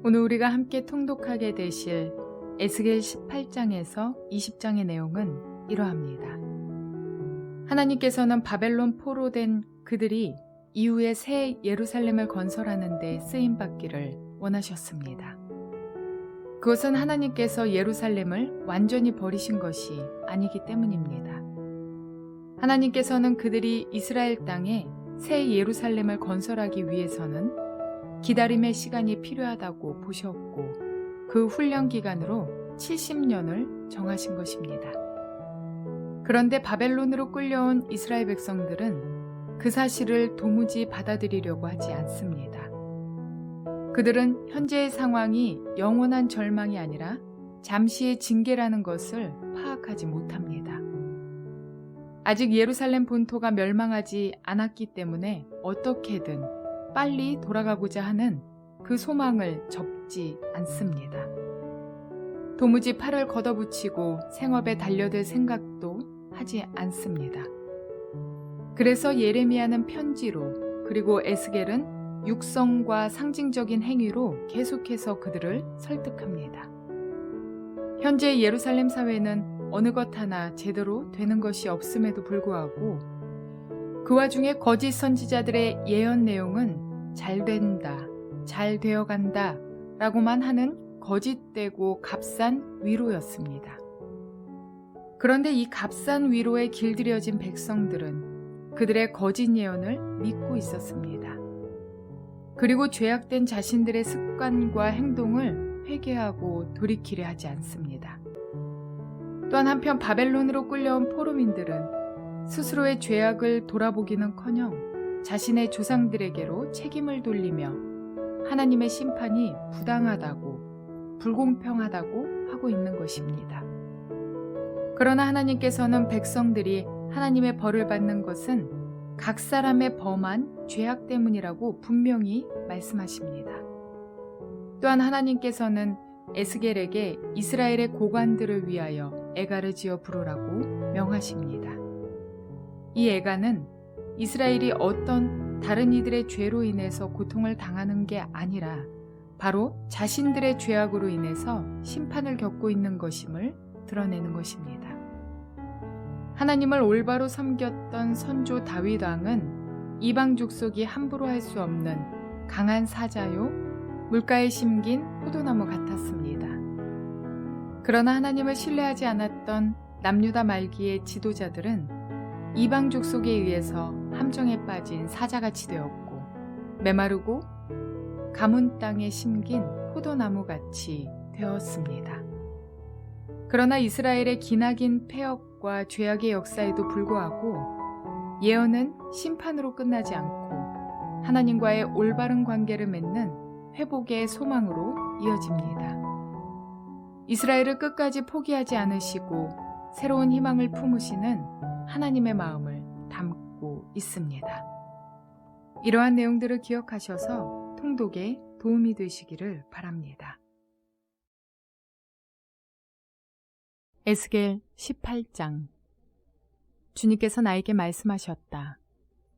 오늘 우리가 함께 통독하게 되실 에스겔 18장에서 20장의 내용은 이러합니다. 하나님께서는 바벨론 포로된 그들이 이후에 새 예루살렘을 건설하는 데 쓰임받기를 원하셨습니다. 그것은 하나님께서 예루살렘을 완전히 버리신 것이 아니기 때문입니다. 하나님께서는 그들이 이스라엘 땅에 새 예루살렘을 건설하기 위해서는 기다림의 시간이 필요하다고 보셨고 그 훈련 기간으로 70년을 정하신 것입니다. 그런데 바벨론으로 끌려온 이스라엘 백성들은 그 사실을 도무지 받아들이려고 하지 않습니다. 그들은 현재의 상황이 영원한 절망이 아니라 잠시의 징계라는 것을 파악하지 못합니다. 아직 예루살렘 본토가 멸망하지 않았기 때문에 어떻게든 빨리 돌아가고자 하는 그 소망을 접지 않습니다. 도무지 팔을 걷어붙이고 생업에 달려들 생각도 하지 않습니다. 그래서 예레미야는 편지로 그리고 에스겔은 육성과 상징적인 행위로 계속해서 그들을 설득합니다. 현재 예루살렘 사회는 어느 것 하나 제대로 되는 것이 없음에도 불구하고 그 와중에 거짓 선지자들의 예언 내용은 잘 된다, 잘 되어간다 라고만 하는 거짓되고 값싼 위로였습니다. 그런데 이 값싼 위로에 길들여진 백성들은 그들의 거짓 예언을 믿고 있었습니다. 그리고 죄악된 자신들의 습관과 행동을 회개하고 돌이키려 하지 않습니다. 또한 한편 바벨론으로 끌려온 포로민들은 스스로의 죄악을 돌아보기는커녕 자신의 조상들에게로 책임을 돌리며 하나님의 심판이 부당하다고, 불공평하다고 하고 있는 것입니다. 그러나 하나님께서는 백성들이 하나님의 벌을 받는 것은 각 사람의 범한 죄악 때문이라고 분명히 말씀하십니다. 또한 하나님께서는 에스겔에게 이스라엘의 고관들을 위하여 애가를 지어 부르라고 명하십니다. 이 애가는 이스라엘이 어떤 다른 이들의 죄로 인해서 고통을 당하는 게 아니라 바로 자신들의 죄악으로 인해서 심판을 겪고 있는 것임을 드러내는 것입니다. 하나님을 올바로 섬겼던 선조 다윗 왕은 이방 족속이 함부로 할 수 없는 강한 사자요 물가에 심긴 포도나무 같았습니다. 그러나 하나님을 신뢰하지 않았던 남유다 말기의 지도자들은 이방 족속에 의해서 함정에 빠진 사자같이 되었고 메마르고 가문 땅에 심긴 포도나무같이 되었습니다. 그러나 이스라엘의 기나긴 패역과 죄악의 역사에도 불구하고 예언은 심판으로 끝나지 않고 하나님과의 올바른 관계를 맺는 회복의 소망으로 이어집니다. 이스라엘을 끝까지 포기하지 않으시고 새로운 희망을 품으시는 하나님의 마음을 담고 있습니다. 이러한 내용들을 기억하셔서 통독에 도움이 되시기를 바랍니다. 에스겔 18장. 주님께서 나에게 말씀하셨다.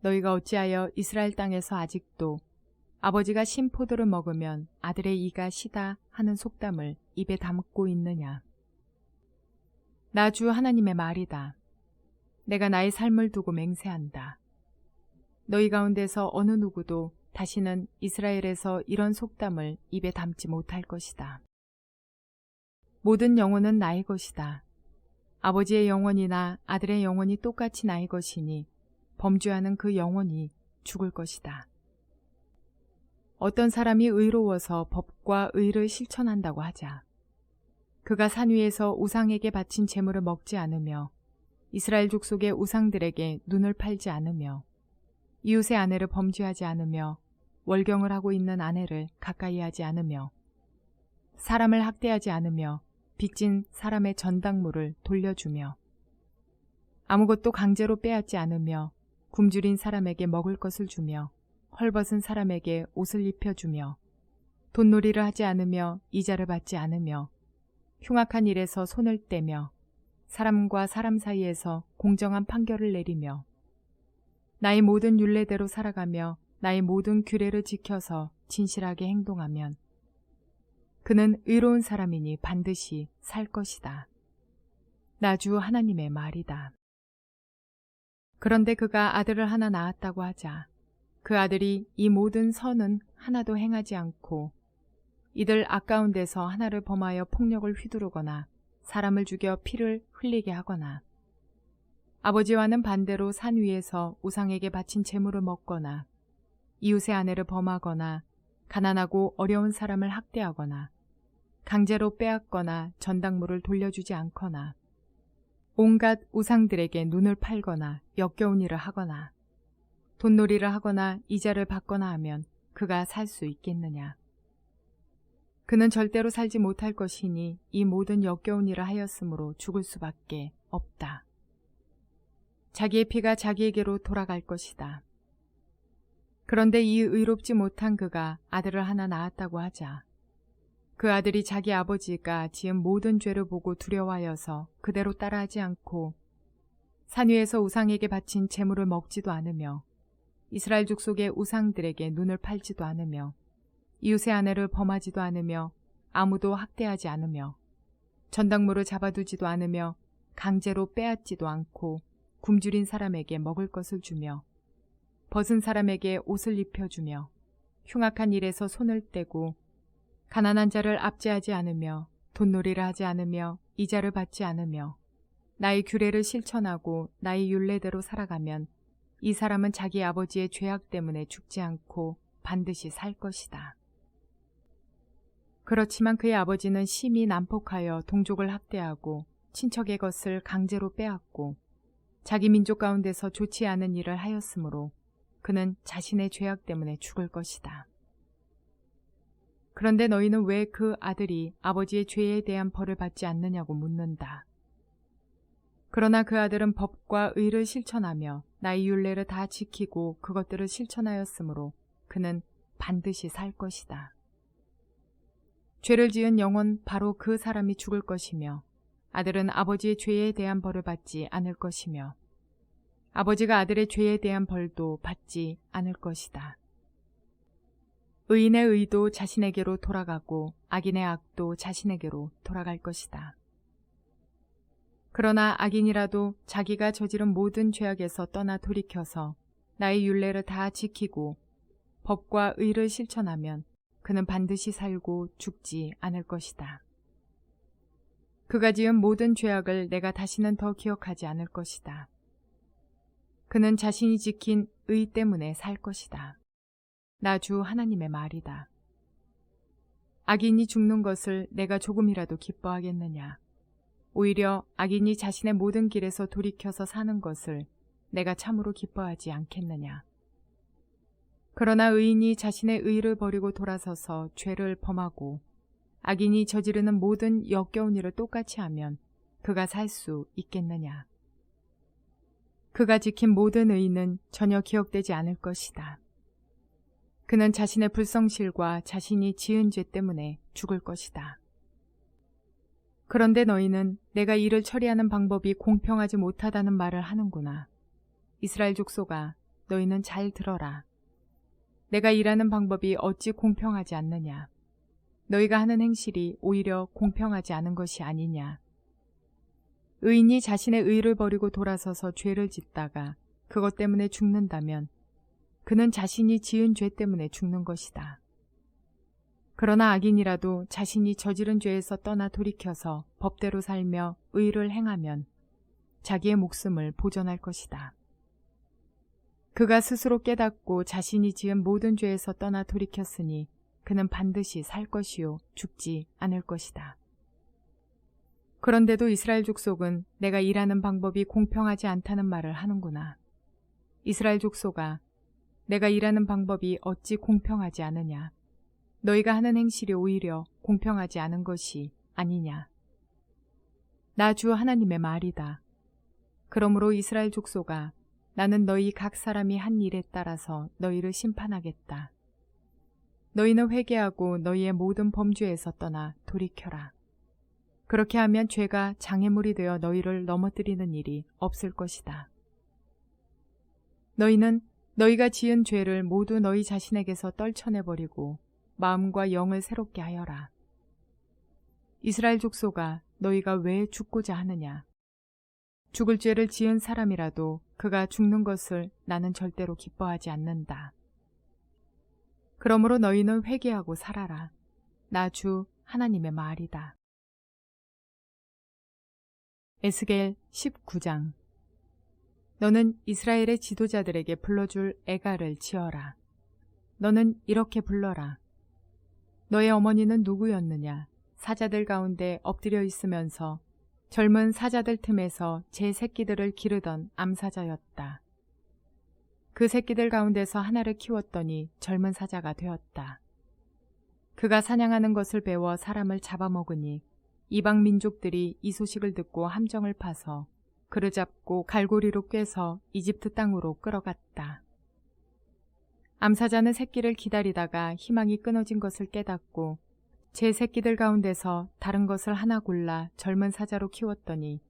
너희가 어찌하여 이스라엘 땅에서 아직도 아버지가 신 포도를 먹으면 아들의 이가 시다 하는 속담을 입에 담고 있느냐. 나 주 하나님의 말이다. 내가 나의 삶을 두고 맹세한다. 너희 가운데서 어느 누구도 다시는 이스라엘에서 이런 속담을 입에 담지 못할 것이다. 모든 영혼은 나의 것이다. 아버지의 영혼이나 아들의 영혼이 똑같이 나의 것이니 범죄하는 그 영혼이 죽을 것이다. 어떤 사람이 의로워서 법과 의를 실천한다고 하자. 그가 산 위에서 우상에게 바친 제물을 먹지 않으며 이스라엘 족속의 우상들에게 눈을 팔지 않으며 이웃의 아내를 범죄하지 않으며 월경을 하고 있는 아내를 가까이 하지 않으며 사람을 학대하지 않으며 빚진 사람의 전당물을 돌려주며 아무것도 강제로 빼앗지 않으며 굶주린 사람에게 먹을 것을 주며 헐벗은 사람에게 옷을 입혀주며 돈놀이를 하지 않으며 이자를 받지 않으며 흉악한 일에서 손을 떼며 사람과 사람 사이에서 공정한 판결을 내리며 나의 모든 율례대로 살아가며 나의 모든 규례를 지켜서 진실하게 행동하면 그는 의로운 사람이니 반드시 살 것이다. 나 주 하나님의 말이다. 그런데 그가 아들을 하나 낳았다고 하자 그 아들이 이 모든 선은 하나도 행하지 않고 이들 아까운 데서 하나를 범하여 폭력을 휘두르거나 사람을 죽여 피를 흘리게 하거나 아버지와는 반대로 산 위에서 우상에게 바친 재물을 먹거나 이웃의 아내를 범하거나 가난하고 어려운 사람을 학대하거나 강제로 빼앗거나 전당물을 돌려주지 않거나 온갖 우상들에게 눈을 팔거나 역겨운 일을 하거나 돈놀이를 하거나 이자를 받거나 하면 그가 살 수 있겠느냐. 그는 절대로 살지 못할 것이니 이 모든 역겨운 일을 하였으므로 죽을 수밖에 없다. 자기의 피가 자기에게로 돌아갈 것이다. 그런데 이 의롭지 못한 그가 아들을 하나 낳았다고 하자 그 아들이 자기 아버지가 지은 모든 죄를 보고 두려워하여서 그대로 따라하지 않고 산 위에서 우상에게 바친 재물을 먹지도 않으며 이스라엘 족속의 우상들에게 눈을 팔지도 않으며 이웃의 아내를 범하지도 않으며 아무도 학대하지 않으며 전당물을 잡아두지도 않으며 강제로 빼앗지도 않고 굶주린 사람에게 먹을 것을 주며 벗은 사람에게 옷을 입혀주며 흉악한 일에서 손을 떼고 가난한 자를 압제하지 않으며 돈놀이를 하지 않으며 이자를 받지 않으며 나의 규례를 실천하고 나의 율례대로 살아가면 이 사람은 자기 아버지의 죄악 때문에 죽지 않고 반드시 살 것이다. 그렇지만 그의 아버지는 심히 난폭하여 동족을 학대하고 친척의 것을 강제로 빼앗고 자기 민족 가운데서 좋지 않은 일을 하였으므로 그는 자신의 죄악 때문에 죽을 것이다. 그런데 너희는 왜 그 아들이 아버지의 죄에 대한 벌을 받지 않느냐고 묻는다. 그러나 그 아들은 법과 의를 실천하며 나의 율례를 다 지키고 그것들을 실천하였으므로 그는 반드시 살 것이다. 죄를 지은 영혼 바로 그 사람이 죽을 것이며 아들은 아버지의 죄에 대한 벌을 받지 않을 것이며 아버지가 아들의 죄에 대한 벌도 받지 않을 것이다. 의인의 의도 자신에게로 돌아가고 악인의 악도 자신에게로 돌아갈 것이다. 그러나 악인이라도 자기가 저지른 모든 죄악에서 떠나 돌이켜서 나의 율례를 다 지키고 법과 의를 실천하면 그는 반드시 살고 죽지 않을 것이다. 그가 지은 모든 죄악을 내가 다시는 더 기억하지 않을 것이다. 그는 자신이 지킨 의 때문에 살 것이다. 나 주 하나님의 말이다. 악인이 죽는 것을 내가 조금이라도 기뻐하겠느냐. 오히려 악인이 자신의 모든 길에서 돌이켜서 사는 것을 내가 참으로 기뻐하지 않겠느냐. 그러나 의인이 자신의 의를 버리고 돌아서서 죄를 범하고 악인이 저지르는 모든 역겨운 일을 똑같이 하면 그가 살 수 있겠느냐. 그가 지킨 모든 의는 전혀 기억되지 않을 것이다. 그는 자신의 불성실과 자신이 지은 죄 때문에 죽을 것이다. 그런데 너희는 내가 일을 처리하는 방법이 공평하지 못하다는 말을 하는구나. 이스라엘 족속아, 너희는 잘 들어라. 내가 일하는 방법이 어찌 공평하지 않느냐. 너희가 하는 행실이 오히려 공평하지 않은 것이 아니냐. 의인이 자신의 의를 버리고 돌아서서 죄를 짓다가 그것 때문에 죽는다면 그는 자신이 지은 죄 때문에 죽는 것이다. 그러나 악인이라도 자신이 저지른 죄에서 떠나 돌이켜서 법대로 살며 의를 행하면 자기의 목숨을 보존할 것이다. 그가 스스로 깨닫고 자신이 지은 모든 죄에서 떠나 돌이켰으니 그는 반드시 살 것이요 죽지 않을 것이다. 그런데도 이스라엘 족속은 내가 일하는 방법이 공평하지 않다는 말을 하는구나. 이스라엘 족속아, 내가 일하는 방법이 어찌 공평하지 않으냐. 너희가 하는 행실이 오히려 공평하지 않은 것이 아니냐. 나 주 하나님의 말이다. 그러므로 이스라엘 족속아, 나는 너희 각 사람이 한 일에 따라서 너희를 심판하겠다. 너희는 회개하고 너희의 모든 범죄에서 떠나 돌이켜라. 그렇게 하면 죄가 장애물이 되어 너희를 넘어뜨리는 일이 없을 것이다. 너희는 너희가 지은 죄를 모두 너희 자신에게서 떨쳐내버리고 마음과 영을 새롭게 하여라. 이스라엘 족속아, 너희가 왜 죽고자 하느냐? 죽을 죄를 지은 사람이라도 그가 죽는 것을 나는 절대로 기뻐하지 않는다. 그러므로 너희는 회개하고 살아라. 나 주 하나님의 말이다. 에스겔 19장. 너는 이스라엘의 지도자들에게 불러줄 애가를 지어라. 너는 이렇게 불러라. 너의 어머니는 누구였느냐? 사자들 가운데 엎드려 있으면서 젊은 사자들 틈에서 제 새끼들을 기르던 암사자였다. 그 새끼들 가운데서 하나를 키웠더니 젊은 사자가 되었다. 그가 사냥하는 것을 배워 사람을 잡아먹으니 이방 민족들이 이 소식을 듣고 함정을 파서 그를 잡고 갈고리로 꿰서 이집트 땅으로 끌어갔다. 암사자는 새끼를 기다리다가 희망이 끊어진 것을 깨닫고 제 새끼들 가운데서 다른 것을 하나 골라 젊은 사자로 키웠더니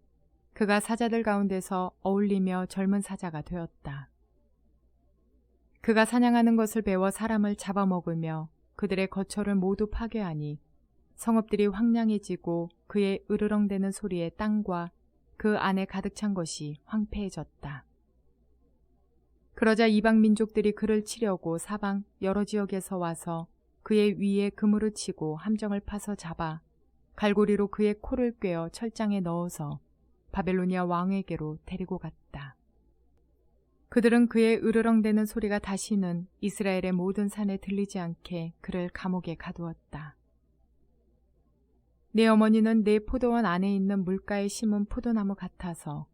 그가 사자들 가운데서 어울리며 젊은 사자가 되었다. 그가 사냥하는 것을 배워 사람을 잡아먹으며 그들의 거처를 모두 파괴하니 성읍들이 황량해지고 그의 으르렁대는 소리에 땅과 그 안에 가득 찬 것이 황폐해졌다. 그러자 이방 민족들이 그를 치려고 사방 여러 지역에서 와서 그의 위에 그물을 치고 함정을 파서 잡아 갈고리로 그의 코를 꿰어 철장에 넣어서 바벨로니아 왕에게로 데리고 갔다. 그들은 그의 으르렁대는 소리가 다시는 이스라엘의 모든 산에 들리지 않게 그를 감옥에 가두었다. 내 어머니는 내 포도원 안에 있는 물가에 심은 포도나무 같아서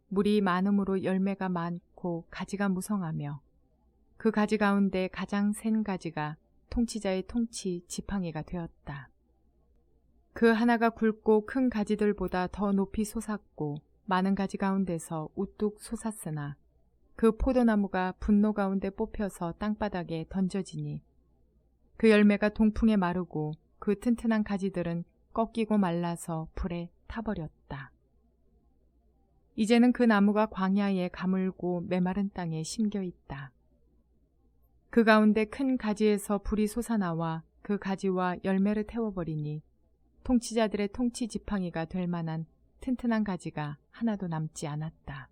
물이 많음으로 열매가 많고 가지가 무성하며 그 가지 가운데 가장 센 가지가 통치자의 통치 지팡이가 되었다. 그 하나가 굵고 큰 가지들보다 더 높이 솟았고 많은 가지 가운데서 우뚝 솟았으나 그 포도나무가 분노 가운데 뽑혀서 땅바닥에 던져지니 그 열매가 동풍에 마르고 그 튼튼한 가지들은 꺾이고 말라서 불에 타버렸다. 이제는 그 나무가 광야에 가물고 메마른 땅에 심겨 있다. 그 가운데 큰 가지에서 불이 솟아나와 그 가지와 열매를 태워버리니 통치자들의 통치 지팡이가 될 만한 튼튼한 가지가 하나도 남지 않았다.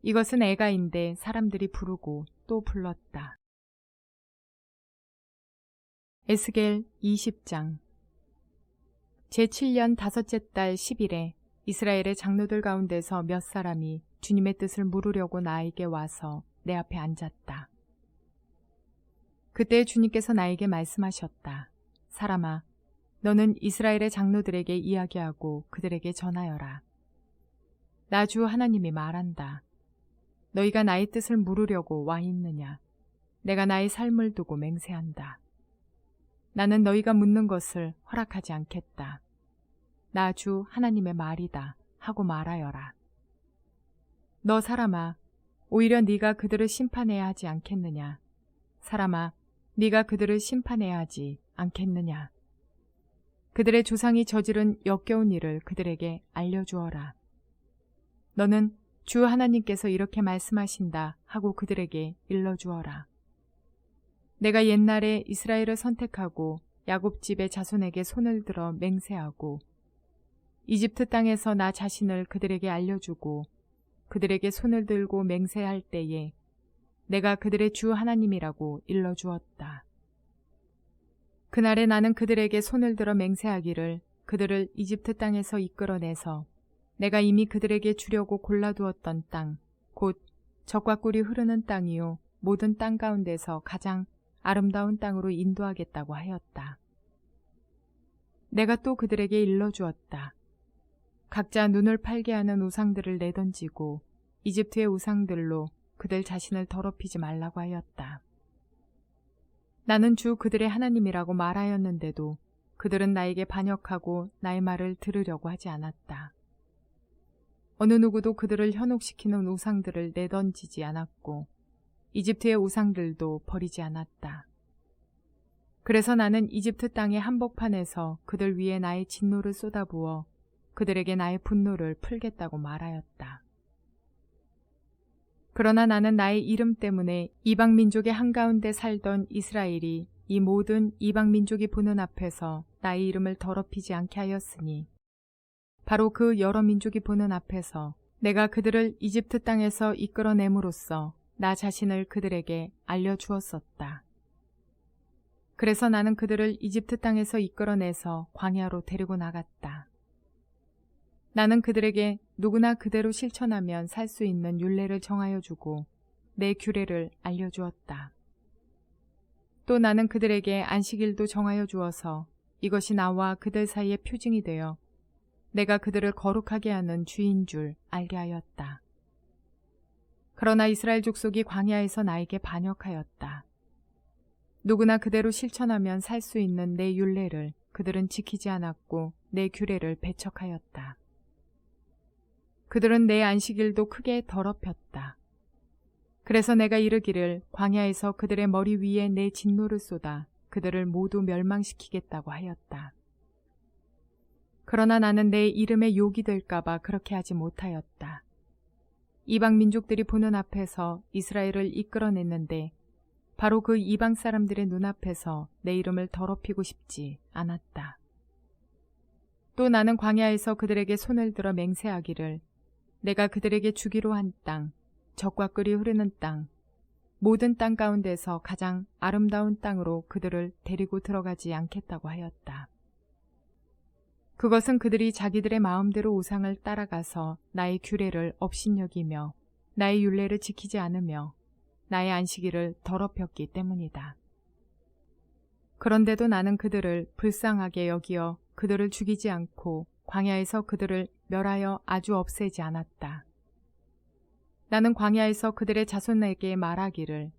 이것은 애가인데 사람들이 부르고 또 불렀다. 에스겔 20장. 제7년 5째 달 10일에 이스라엘의 장로들 가운데서 몇 사람이 주님의 뜻을 물으려고 나에게 와서 내 앞에 앉았다. 그때 주님께서 나에게 말씀하셨다. 사람아, 너는 이스라엘의 장로들에게 이야기하고 그들에게 전하여라. 나 주 하나님이 말한다. 너희가 나의 뜻을 물으려고 와 있느냐? 내가 나의 삶을 두고 맹세한다. 나는 너희가 묻는 것을 허락하지 않겠다. 나 주 하나님의 말이다 하고 말하여라. 너 사람아, 오히려 네가 그들을 심판해야 하지 않겠느냐? 사람아, 네가 그들을 심판해야 하지 않겠느냐? 그들의 조상이 저지른 역겨운 일을 그들에게 알려주어라. 너는 주 하나님께서 이렇게 말씀하신다 하고 그들에게 일러주어라. 내가 옛날에 이스라엘을 선택하고 야곱 집의 자손에게 손을 들어 맹세하고 이집트 땅에서 나 자신을 그들에게 알려주고 그들에게 손을 들고 맹세할 때에 내가 그들의 주 하나님이라고 일러주었다. 그날에 나는 그들에게 손을 들어 맹세하기를 그들을 이집트 땅에서 이끌어내서 내가 이미 그들에게 주려고 골라두었던 땅, 곧 젖과 꿀이 흐르는 땅이요 모든 땅 가운데서 가장 아름다운 땅으로 인도하겠다고 하였다. 내가 또 그들에게 일러주었다. 각자 눈을 팔게 하는 우상들을 내던지고 이집트의 우상들로 그들 자신을 더럽히지 말라고 하였다. 나는 주 그들의 하나님이라고 말하였는데도 그들은 나에게 반역하고 나의 말을 들으려고 하지 않았다. 어느 누구도 그들을 현혹시키는 우상들을 내던지지 않았고 이집트의 우상들도 버리지 않았다. 그래서 나는 이집트 땅의 한복판에서 그들 위에 나의 진노를 쏟아부어 그들에게 나의 분노를 풀겠다고 말하였다. 그러나 나는 나의 이름 때문에 이방 민족의 한가운데 살던 이스라엘이 이 모든 이방 민족이 보는 앞에서 나의 이름을 더럽히지 않게 하였으니 바로 그 여러 민족이 보는 앞에서 내가 그들을 이집트 땅에서 이끌어냄으로써 나 자신을 그들에게 알려주었었다. 그래서 나는 그들을 이집트 땅에서 이끌어내서 광야로 데리고 나갔다. 나는 그들에게 누구나 그대로 실천하면 살 수 있는 율례를 정하여 주고 내 규례를 알려주었다. 또 나는 그들에게 안식일도 정하여 주어서 이것이 나와 그들 사이의 표징이 되어 내가 그들을 거룩하게 하는 주인 줄 알게 하였다. 그러나 이스라엘 족속이 광야에서 나에게 반역하였다. 누구나 그대로 실천하면 살 수 있는 내 율례를 그들은 지키지 않았고 내 규례를 배척하였다. 그들은 내 안식일도 크게 더럽혔다. 그래서 내가 이르기를 광야에서 그들의 머리 위에 내 진노를 쏟아 그들을 모두 멸망시키겠다고 하였다. 그러나 나는 내 이름에 욕이 될까봐 그렇게 하지 못하였다. 이방 민족들이 보는 앞에서 이스라엘을 이끌어냈는데 바로 그 이방 사람들의 눈앞에서 내 이름을 더럽히고 싶지 않았다. 또 나는 광야에서 그들에게 손을 들어 맹세하기를 내가 그들에게 주기로 한 땅, 젖과 꿀이 흐르는 땅, 모든 땅 가운데서 가장 아름다운 땅으로 그들을 데리고 들어가지 않겠다고 하였다. 그것은 그들이 자기들의 마음대로 우상을 따라가서 나의 규례를 업신여기며 나의 율례를 지키지 않으며 나의 안식일을 더럽혔기 때문이다. 그런데도 나는 그들을 불쌍하게 여기어 그들을 죽이지 않고 광야에서 그들을 멸하여 아주 없애지 않았다. 나는 광야에서 그들의 자손에게 말하기를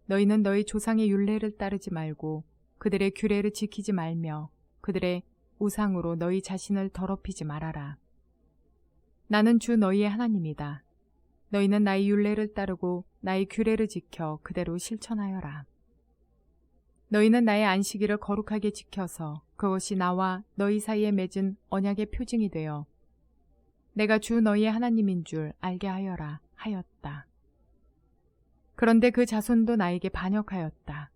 너희는 너희 조상의 율례를 따르지 말고 그들의 규례를 지키지 말며 그들의 우상으로 너희 자신을 더럽히지 말아라. 나는 주 너희의 하나님이다. 너희는 나의 율례를 따르고 나의 규례를 지켜 그대로 실천하여라. 너희는 나의 안식일을 거룩하게 지켜서 그것이 나와 너희 사이에 맺은 언약의 표징이 되어 내가 주 너희의 하나님인 줄 알게 하여라 하였다. 그런데 그 자손도 나에게 반역하였다.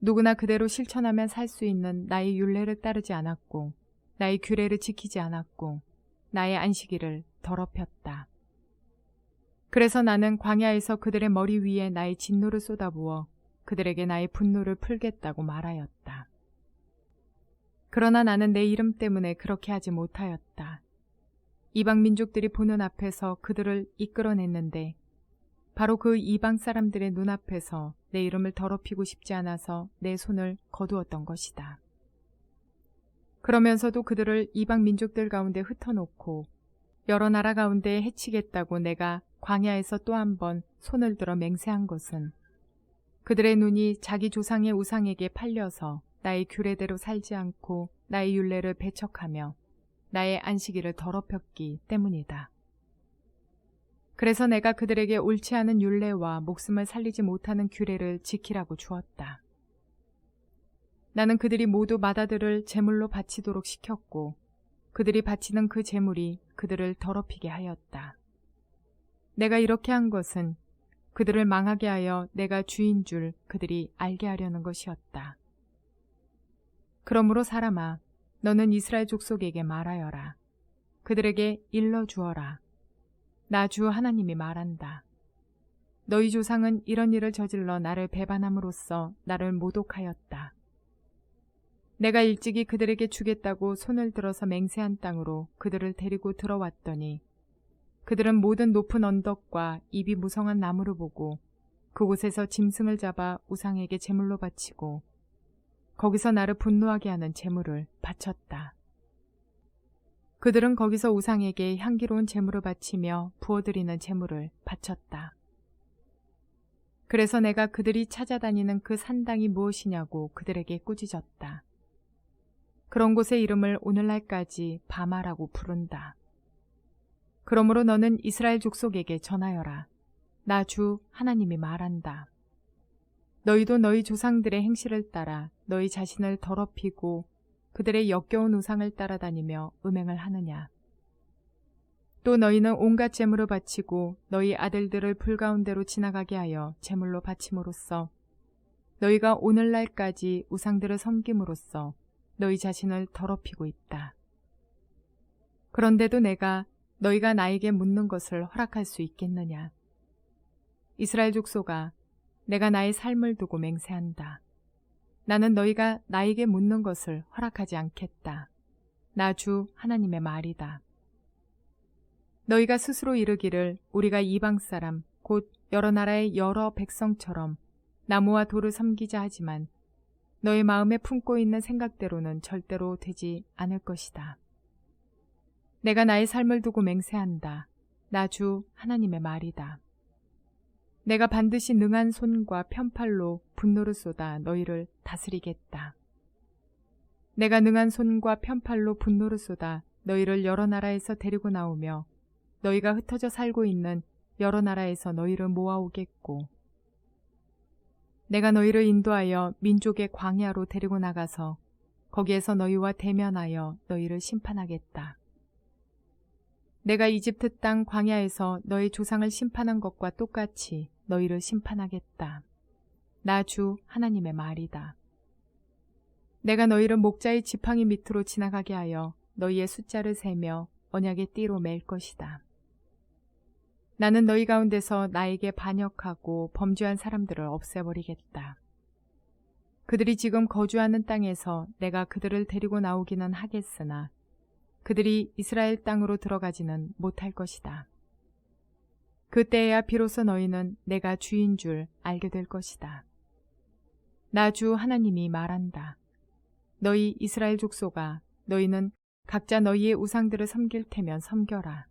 누구나 그대로 실천하면 살 수 있는 나의 율례를 따르지 않았고 나의 규례를 지키지 않았고 나의 안식일을 더럽혔다. 그래서 나는 광야에서 그들의 머리 위에 나의 진노를 쏟아부어 그들에게 나의 분노를 풀겠다고 말하였다. 그러나 나는 내 이름 때문에 그렇게 하지 못하였다. 이방 민족들이 보는 앞에서 그들을 이끌어냈는데 바로 그 이방 사람들의 눈앞에서 내 이름을 더럽히고 싶지 않아서 내 손을 거두었던 것이다. 그러면서도 그들을 이방 민족들 가운데 흩어놓고 여러 나라 가운데 해치겠다고 내가 광야에서 또 한 번 손을 들어 맹세한 것은 그들의 눈이 자기 조상의 우상에게 팔려서 나의 규례대로 살지 않고 나의 율례를 배척하며 나의 안식일을 더럽혔기 때문이다. 그래서 내가 그들에게 옳지 않은 율례와 목숨을 살리지 못하는 규례를 지키라고 주었다. 나는 그들이 모두 맏아들을 제물로 바치도록 시켰고 그들이 바치는 그 제물이 그들을 더럽히게 하였다. 내가 이렇게 한 것은 그들을 망하게 하여 내가 주인 줄 그들이 알게 하려는 것이었다. 그러므로 사람아, 너는 이스라엘 족속에게 말하여라. 그들에게 일러주어라. 나 주 하나님이 말한다. 너희 조상은 이런 일을 저질러 나를 배반함으로써 나를 모독하였다. 내가 일찍이 그들에게 주겠다고 손을 들어서 맹세한 땅으로 그들을 데리고 들어왔더니 그들은 모든 높은 언덕과 잎이 무성한 나무를 보고 그곳에서 짐승을 잡아 우상에게 제물로 바치고 거기서 나를 분노하게 하는 제물을 바쳤다. 그들은 거기서 우상에게 향기로운 제물을 바치며 부어드리는 제물을 바쳤다. 그래서 내가 그들이 찾아다니는 그 산당이 무엇이냐고 그들에게 꾸짖었다. 그런 곳의 이름을 오늘날까지 바마라고 부른다. 그러므로 너는 이스라엘 족속에게 전하여라. 나 주 하나님이 말한다. 너희도 너희 조상들의 행실을 따라 너희 자신을 더럽히고 그들의 역겨운 우상을 따라다니며 음행을 하느냐. 또 너희는 온갖 제물을 바치고 너희 아들들을 불 가운데로 지나가게 하여 제물로 바침으로써 너희가 오늘날까지 우상들을 섬김으로써 너희 자신을 더럽히고 있다. 그런데도 내가 너희가 나에게 묻는 것을 허락할 수 있겠느냐? 이스라엘 족속아, 내가 나의 삶을 두고 맹세한다. 나는 너희가 나에게 묻는 것을 허락하지 않겠다. 나 주 하나님의 말이다. 너희가 스스로 이르기를 우리가 이방 사람 곧 여러 나라의 여러 백성처럼 나무와 돌을 섬기자 하지만 너희 마음에 품고 있는 생각대로는 절대로 되지 않을 것이다. 내가 나의 삶을 두고 맹세한다. 나 주 하나님의 말이다. 내가 반드시 능한 손과 편팔로 분노를 쏟아 너희를 다스리겠다. 내가 능한 손과 편팔로 분노를 쏟아 너희를 여러 나라에서 데리고 나오며 너희가 흩어져 살고 있는 여러 나라에서 너희를 모아오겠고 내가 너희를 인도하여 민족의 광야로 데리고 나가서 거기에서 너희와 대면하여 너희를 심판하겠다. 내가 이집트 땅 광야에서 너희 조상을 심판한 것과 똑같이 너희를 심판하겠다. 나 주 하나님의 말이다. 내가 너희를 목자의 지팡이 밑으로 지나가게 하여 너희의 숫자를 세며 언약의 띠로 맬 것이다. 나는 너희 가운데서 나에게 반역하고 범죄한 사람들을 없애버리겠다. 그들이 지금 거주하는 땅에서 내가 그들을 데리고 나오기는 하겠으나 그들이 이스라엘 땅으로 들어가지는 못할 것이다. 그때야 비로소 너희는 내가 주인 줄 알게 될 것이다. 나 주 하나님이 말한다. 너희 이스라엘 족속아, 너희는 각자 너희의 우상들을 섬길 테면 섬겨라.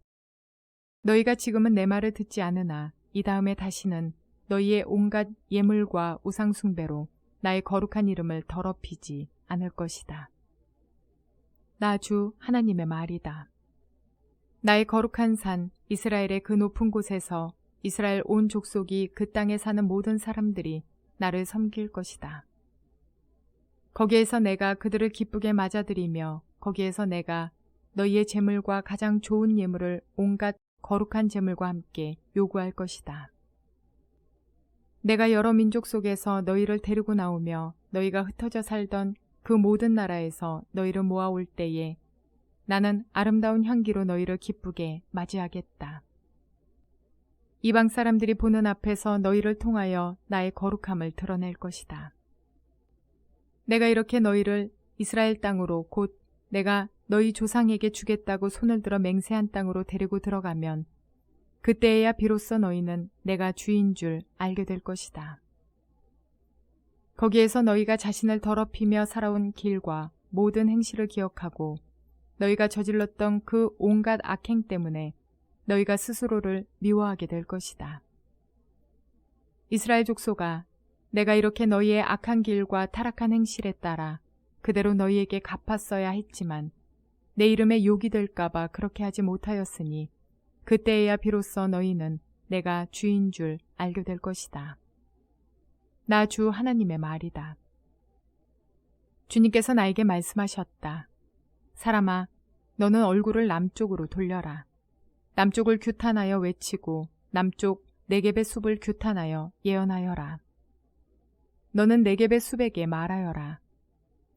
너희가 지금은 내 말을 듣지 않으나 이 다음에 다시는 너희의 온갖 예물과 우상 숭배로 나의 거룩한 이름을 더럽히지 않을 것이다. 나 주 하나님의 말이다. 나의 거룩한 산 이스라엘의 그 높은 곳에서 이스라엘 온 족속이 그 땅에 사는 모든 사람들이 나를 섬길 것이다. 거기에서 내가 그들을 기쁘게 맞아들이며 거기에서 내가 너희의 제물과 가장 좋은 예물을 온갖 거룩한 제물과 함께 요구할 것이다. 내가 여러 민족 속에서 너희를 데리고 나오며 너희가 흩어져 살던 그 모든 나라에서 너희를 모아올 때에 나는 아름다운 향기로 너희를 기쁘게 맞이하겠다. 이방 사람들이 보는 앞에서 너희를 통하여 나의 거룩함을 드러낼 것이다. 내가 이렇게 너희를 이스라엘 땅으로 곧 내가 너희 조상에게 주겠다고 손을 들어 맹세한 땅으로 데리고 들어가면 그때에야 비로소 너희는 내가 주인 줄 알게 될 것이다. 거기에서 너희가 자신을 더럽히며 살아온 길과 모든 행실을 기억하고 너희가 저질렀던 그 온갖 악행 때문에 너희가 스스로를 미워하게 될 것이다. 이스라엘 족속아, 내가 이렇게 너희의 악한 길과 타락한 행실에 따라 그대로 너희에게 갚았어야 했지만 내 이름에 욕이 될까봐 그렇게 하지 못하였으니 그때에야 비로소 너희는 내가 주인 줄 알게 될 것이다. 나 주 하나님의 말이다. 주님께서 나에게 말씀하셨다. 사람아, 너는 얼굴을 남쪽으로 돌려라. 남쪽을 규탄하여 외치고 남쪽 네겝의 숲을 규탄하여 예언하여라. 너는 네겝의 숲에게 말하여라.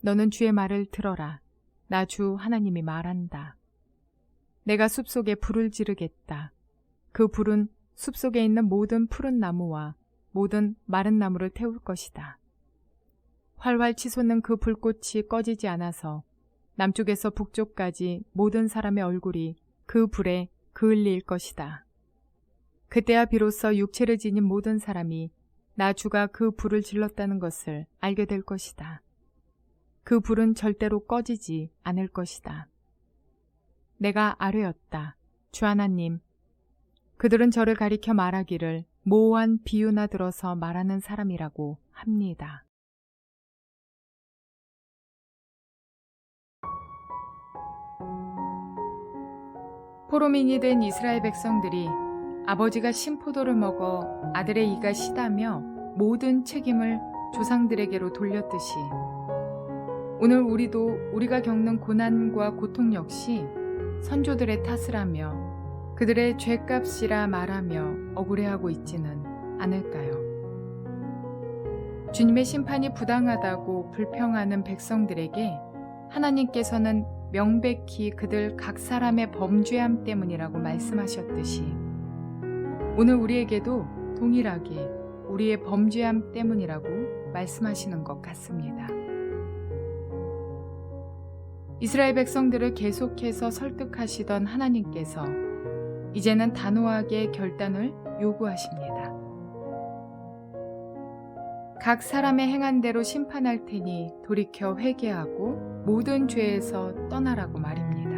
너는 주의 말을 들어라. 나 주 하나님이 말한다. 내가 숲속에 불을 지르겠다. 그 불은 숲속에 있는 모든 푸른 나무와 모든 마른 나무를 태울 것이다. 활활 치솟는 그 불꽃이 꺼지지 않아서 남쪽에서 북쪽까지 모든 사람의 얼굴이 그 불에 그을릴 것이다. 그때야 비로소 육체를 지닌 모든 사람이 나 주가 그 불을 질렀다는 것을 알게 될 것이다. 그 불은 절대로 꺼지지 않을 것이다. 내가 아뢰었다. 주 하나님, 그들은 저를 가리켜 말하기를 모호한 비유나 들어서 말하는 사람이라고 합니다. 포로민이 된 이스라엘 백성들이 아버지가 신포도를 먹어 아들의 이가 시다며 모든 책임을 조상들에게로 돌렸듯이 오늘 우리도 우리가 겪는 고난과 고통 역시 선조들의 탓을 하며 그들의 죄값이라 말하며 억울해하고 있지는 않을까요? 주님의 심판이 부당하다고 불평하는 백성들에게 하나님께서는 명백히 그들 각 사람의 범죄함 때문이라고 말씀하셨듯이 오늘 우리에게도 동일하게 우리의 범죄함 때문이라고 말씀하시는 것 같습니다. 이스라엘 백성들을 계속해서 설득하시던 하나님께서 이제는 단호하게 결단을 요구하십니다. 각 사람의 행한 대로 심판할 테니 돌이켜 회개하고 모든 죄에서 떠나라고 말입니다.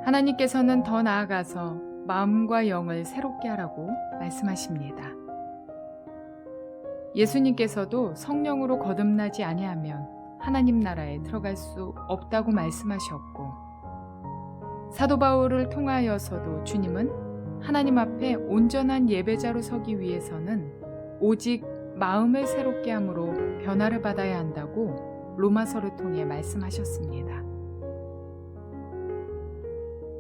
하나님께서는 더 나아가서 마음과 영을 새롭게 하라고 말씀하십니다. 예수님께서도 성령으로 거듭나지 아니하면 하나님 나라에 들어갈 수 없다고 말씀하셨고, 사도 바울을 통하여서도 주님은 하나님 앞에 온전한 예배자로 서기 위해서는 오직 마음을 새롭게 함으로 변화를 받아야 한다고 로마서를 통해 말씀하셨습니다.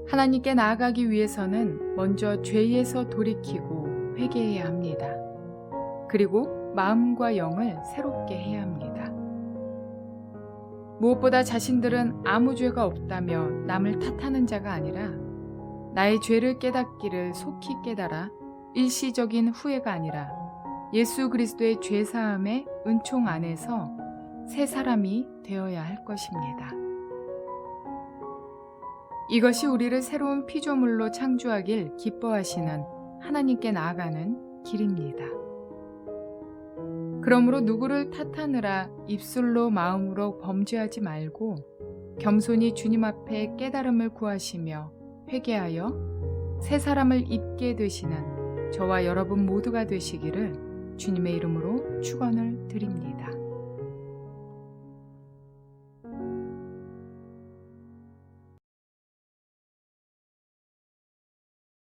하나님께 나아가기 위해서는 먼저 죄에서 돌이키고 회개해야 합니다. 그리고 마음과 영을 새롭게 해야 합니다. 무엇보다 자신들은 아무 죄가 없다며 남을 탓하는 자가 아니라 나의 죄를 깨닫기를 속히 깨달아 일시적인 후회가 아니라 예수 그리스도의 죄사함의 은총 안에서 새 사람이 되어야 할 것입니다. 이것이 우리를 새로운 피조물로 창조하길 기뻐하시는 하나님께 나아가는 길입니다. 그러므로 누구를 탓하느라 입술로 마음으로 범죄하지 말고 겸손히 주님 앞에 깨달음을 구하시며 회개하여 새 사람을 입게 되시는 저와 여러분 모두가 되시기를 주님의 이름으로 축원을 드립니다.